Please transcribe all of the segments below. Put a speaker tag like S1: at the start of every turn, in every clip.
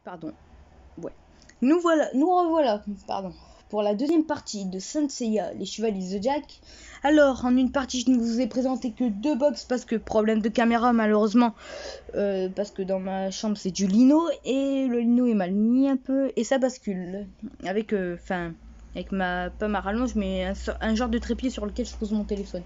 S1: Pardon. Ouais. Nous revoilà, pardon, pour la deuxième partie de Saint Seiya, les Chevaliers Zodiac. Alors, en une partie, je ne vous ai présenté que 2 box parce que problème de caméra, malheureusement, parce que dans ma chambre c'est du lino et le lino est mal mis un peu et ça bascule avec, avec pas ma rallonge, mais un genre de trépied sur lequel je pose mon téléphone.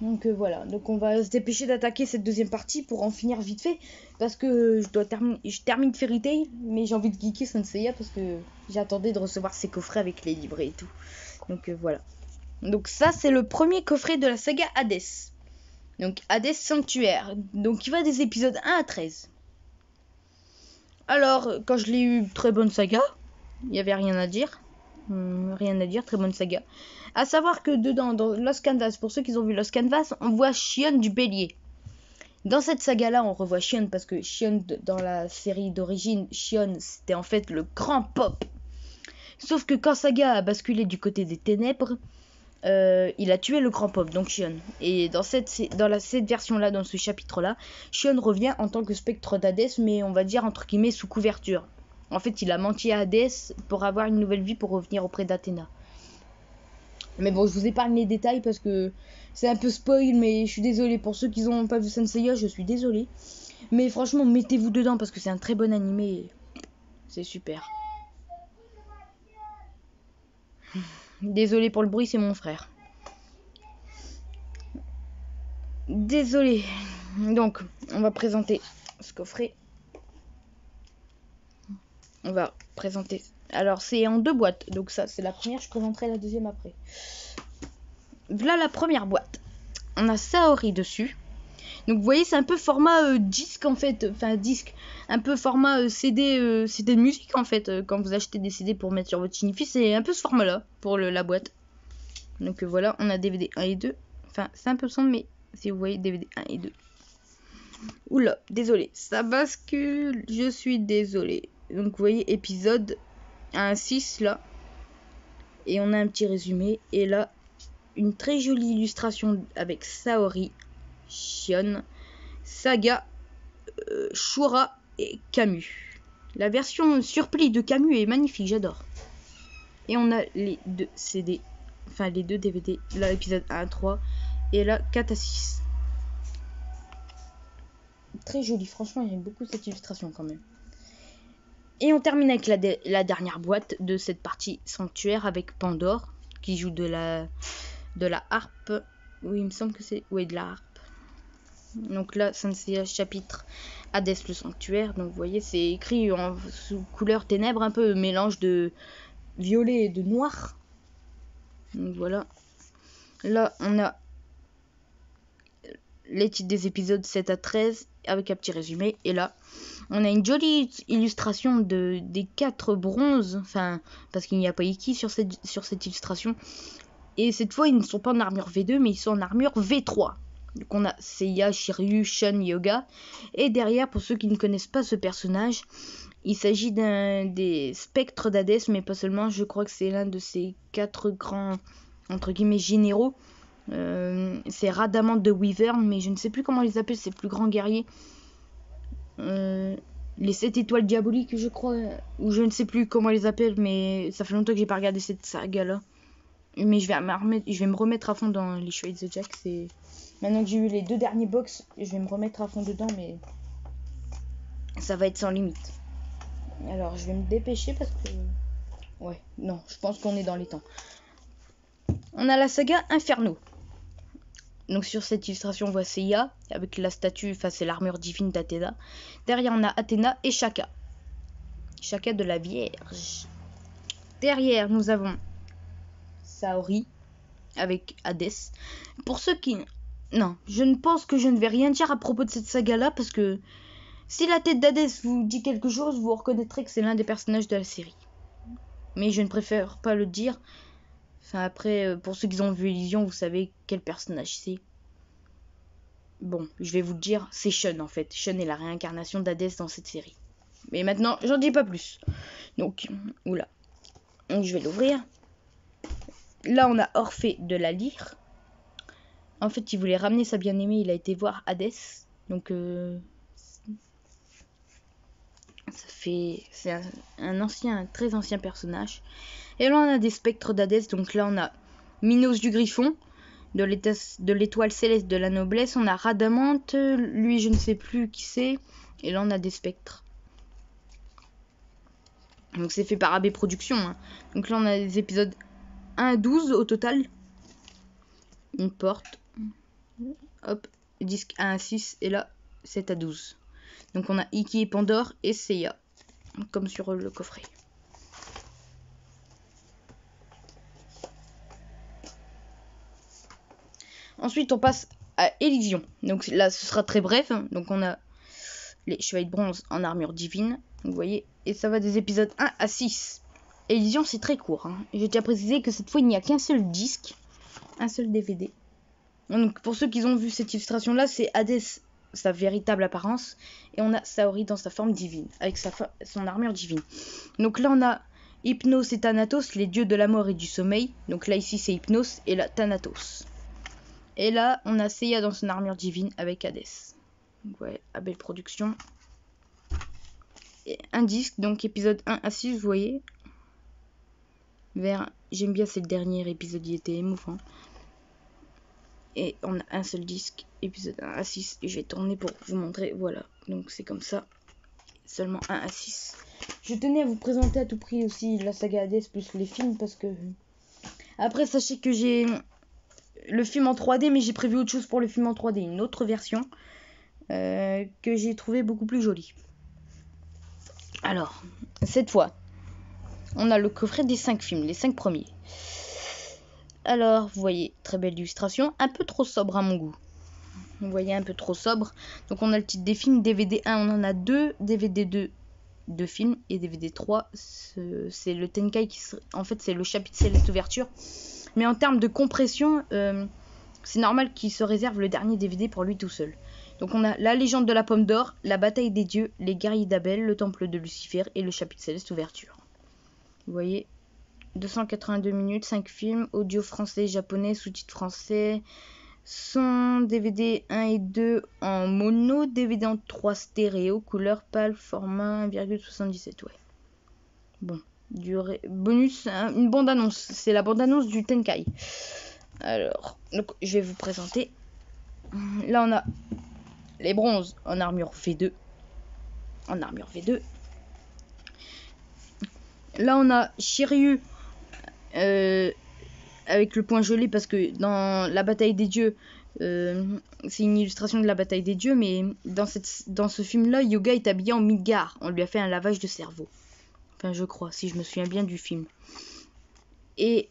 S1: Donc voilà, donc on va se dépêcher d'attaquer cette deuxième partie pour en finir vite fait. Parce que je termine Fairy Tail, mais j'ai envie de geeker Saint Seiya parce que j'attendais de recevoir ces coffrets avec les livrets et tout. Donc voilà. Donc ça c'est le premier coffret de la saga Hades. Donc Hades Sanctuaire. Donc il va des épisodes 1 à 13. Alors quand je l'ai eu, très bonne saga. Il n'y avait rien à dire. Rien à dire, très bonne saga. À savoir que dedans, dans Lost Canvas, pour ceux qui ont vu Lost Canvas, on voit Shion du bélier. Dans cette saga-là, on revoit Shion parce que Shion, dans la série d'origine, Shion, c'était en fait le grand Pop. Sauf que quand Saga a basculé du côté des ténèbres, il a tué le grand Pop, donc Shion. Et dans cette version-là, dans ce chapitre-là, Shion revient en tant que spectre d'Hadès, mais on va dire entre guillemets sous couverture. En fait, il a menti à Hadès pour avoir une nouvelle vie pour revenir auprès d'Athéna. Mais bon, je vous épargne les détails parce que c'est un peu spoil, mais je suis désolée. Pour ceux qui n'ont pas vu Saint Seiya, je suis désolée. Mais franchement, mettez-vous dedans parce que c'est un très bon animé. C'est super. Désolée pour le bruit, c'est mon frère. Désolée. Donc, on va présenter ce coffret. On va présenter... Alors, c'est en 2 boîtes. Donc ça, c'est la première. Je présenterai la deuxième après. Voilà la première boîte. On a Saori dessus. Donc vous voyez, c'est un peu format disque en fait. Enfin, disque. Un peu format CD de musique en fait. Quand vous achetez des CD pour mettre sur votre Chinifi, c'est un peu ce format-là pour la boîte. Donc voilà, on a DVD 1 et 2. Enfin, c'est un peu sombre, mais si vous voyez DVD 1 et 2. Oula, désolé. Ça bascule. Je suis désolé. Donc vous voyez, épisode 1 à 6 là. Et on a un petit résumé. Et là, une très jolie illustration avec Saori, Shion, Saga, Shura et Camus. La version surplis de Camus est magnifique, j'adore. Et on a les 2 CD, enfin les 2 DVD, là l'épisode 1 à 3 et là 4 à 6. Très joli, franchement j'aime beaucoup cette illustration quand même. Et on termine avec la dernière boîte de cette partie sanctuaire avec Pandore qui joue de la harpe. Oui, il me semble que c'est... Oui, de la harpe. Donc là, Saint Seiya chapitre Hades le sanctuaire. Donc vous voyez, c'est écrit sous couleur ténèbres, un peu mélange de violet et de noir. Donc voilà. Là, on a les titres des épisodes 7 à 13 avec un petit résumé. Et là, on a une jolie illustration des 4 bronzes. Enfin, parce qu'il n'y a pas Iki sur cette illustration. Et cette fois, ils ne sont pas en armure V2, mais ils sont en armure V3. Donc on a Seiya, Shiryu, Shun, Yoga. Et derrière, pour ceux qui ne connaissent pas ce personnage, il s'agit d'un des spectres d'Hadès, mais pas seulement. Je crois que c'est l'un de ces 4 grands, entre guillemets, généraux. C'est Radamant de Wyvern, mais je ne sais plus comment ils appellent ces plus grands guerriers. Les 7 étoiles diaboliques, je crois. Ou je ne sais plus comment ils appellent, mais ça fait longtemps que j'ai pas regardé cette saga-là. Mais je vais me remettre à fond dans les Chevaliers Zodiac. C'est... Maintenant que j'ai eu les 2 derniers box, je vais me remettre à fond dedans, mais ça va être sans limite. Alors, je vais me dépêcher parce que... Ouais, non, je pense qu'on est dans les temps. On a la saga Inferno. Donc sur cette illustration, on voit Seiya avec la statue, enfin c'est l'armure divine d'Athéna. Derrière, on a Athéna et Shaka. Shaka de la Vierge. Derrière, nous avons Saori avec Hades. Pour ceux qui... Non, je ne pense que je ne vais rien dire à propos de cette saga-là parce que si la tête d'Hadès vous dit quelque chose, vous reconnaîtrez que c'est l'un des personnages de la série. Mais je ne préfère pas le dire. Enfin après, pour ceux qui ont vu Elysion, vous savez quel personnage c'est. Bon, je vais vous le dire, c'est Shun en fait. Shun est la réincarnation d'Hadès dans cette série. Mais maintenant, j'en dis pas plus. Donc, oula. Donc je vais l'ouvrir. Là, on a Orphée de la lyre. En fait, il voulait ramener sa bien-aimée. Il a été voir Hadès. Donc, ça c'est un très ancien personnage. Et là, on a des spectres d'Hadès. Donc là, on a Minos du Griffon, de l'étoile céleste de la noblesse. On a Rhadamante, lui, je ne sais plus qui c'est. Et là, on a des spectres. Donc c'est fait par AB Productions. Hein. Donc là, on a des épisodes 1 à 12 au total. Une porte. Hop, disque 1 à 6. Et là, 7 à 12. Donc on a Iki et Pandore et Seiya. Comme sur le coffret. Ensuite, on passe à Elysion. Donc là, ce sera très bref. Donc on a les chevaliers de bronze en armure divine. Vous voyez. Et ça va des épisodes 1 à 6. Elysion, c'est très court. Hein. J'ai déjà précisé que cette fois, il n'y a qu'un seul disque. Un seul DVD. Donc pour ceux qui ont vu cette illustration-là, c'est Hadès, sa véritable apparence. Et on a Saori dans sa forme divine. Avec son armure divine. Donc là, on a Hypnos et Thanatos, les dieux de la mort et du sommeil. Donc là, ici, c'est Hypnos et là, Thanatos. Et là, on a Seiya dans son armure divine avec Hadès. Ouais, à belle production. Et un disque, donc épisode 1 à 6, vous voyez. J'aime bien, c'est le dernier épisode, il était émouvant. Et on a un seul disque, épisode 1 à 6. Et je vais tourner pour vous montrer, voilà. Donc c'est comme ça. Seulement 1 à 6. Je tenais à vous présenter à tout prix aussi la saga Hadès plus les films parce que... Après, sachez que j'ai... le film en 3D, mais j'ai prévu autre chose pour le film en 3D, une autre version que j'ai trouvé beaucoup plus jolie. Alors, cette fois, on a le coffret des 5 films, les 5 premiers. Alors, vous voyez, très belle illustration, un peu trop sobre à mon goût. Vous voyez, un peu trop sobre. Donc on a le titre des films, DVD 1, on en a 2, DVD 2, 2 films, et DVD 3, c'est le Tenkai qui... En fait, c'est le chapitre Céleste Ouverture. Mais en termes de compression, c'est normal qu'il se réserve le dernier DVD pour lui tout seul. Donc on a La Légende de la Pomme d'Or, La Bataille des Dieux, Les Guerriers d'Abel, Le Temple de Lucifer et le chapitre Céleste Ouverture. Vous voyez, 282 minutes, 5 films, audio français, japonais, sous-titres français, son DVD 1 et 2 en mono, DVD en 3 stéréo, couleur pâle, format 1,77, ouais. Bon. Bonus, hein, une bande-annonce. C'est la bande-annonce du Tenkai. Alors, donc, je vais vous présenter. Là, on a les bronzes en armure V2. En armure V2. Là, on a Shiryu avec le point gelé parce que dans la bataille des dieux, c'est une illustration de la bataille des dieux, mais dans ce film-là, Yoga est habillé en Midgar. On lui a fait un lavage de cerveau. Enfin, je crois, si je me souviens bien du film. Et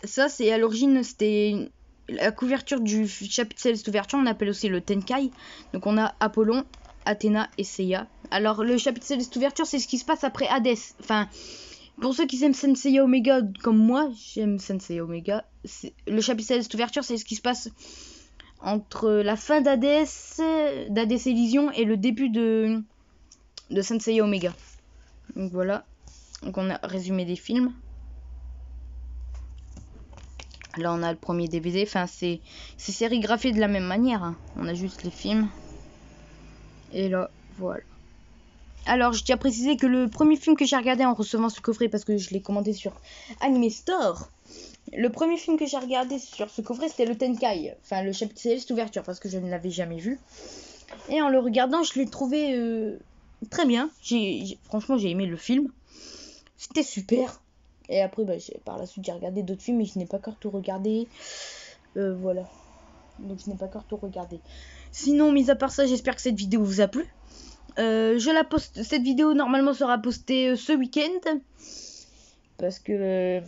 S1: ça, c'est à l'origine, c'était la couverture du chapitre Céleste Ouverture. On appelle aussi le Tenkai. Donc, on a Apollon, Athéna et Seiya. Alors, le chapitre Céleste Ouverture, c'est ce qui se passe après Hadès. Enfin, pour ceux qui aiment Senseiya Omega comme moi, j'aime Senseiya Omega. Le chapitre Céleste Ouverture, c'est ce qui se passe entre la fin d'Hadès Elysion et le début de Senseiya Omega. Donc voilà, donc on a résumé des films. Là on a le premier DVD, enfin c'est sérigraphié de la même manière, hein. On a juste les films. Et là, voilà. Alors je tiens à préciser que le premier film que j'ai regardé en recevant ce coffret, parce que je l'ai commandé sur Anime Store, le premier film que j'ai regardé sur ce coffret c'était le Tenkai, enfin le chapitre Céleste Ouverture, parce que je ne l'avais jamais vu. Et en le regardant je l'ai trouvé... très bien, franchement j'ai aimé le film, c'était super. Et après par la suite j'ai regardé d'autres films mais je n'ai pas encore tout regardé, voilà, donc je n'ai pas encore tout regardé. Sinon, mis à part ça, j'espère que cette vidéo vous a plu. Cette vidéo normalement sera postée ce week-end, parce que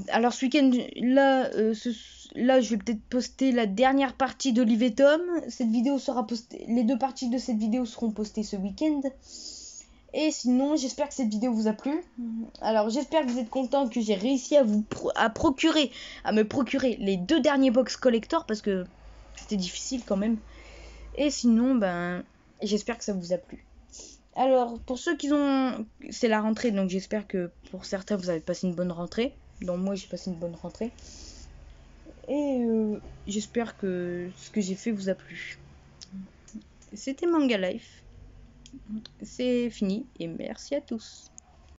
S1: alors ce week-end là, là je vais peut-être poster la dernière partie d'Olive et Tom. Cette vidéo sera postée, les 2 parties de cette vidéo seront postées ce week-end. Et sinon, j'espère que cette vidéo vous a plu. Alors, j'espère que vous êtes contents que j'ai réussi à me procurer les 2 derniers box collector, parce que c'était difficile quand même. Et sinon, j'espère que ça vous a plu. Alors, pour ceux qui ont... C'est la rentrée, donc j'espère que pour certains, vous avez passé une bonne rentrée. Donc moi, j'ai passé une bonne rentrée. Et j'espère que ce que j'ai fait vous a plu. C'était Manga Life. c'est fini et merci à tous.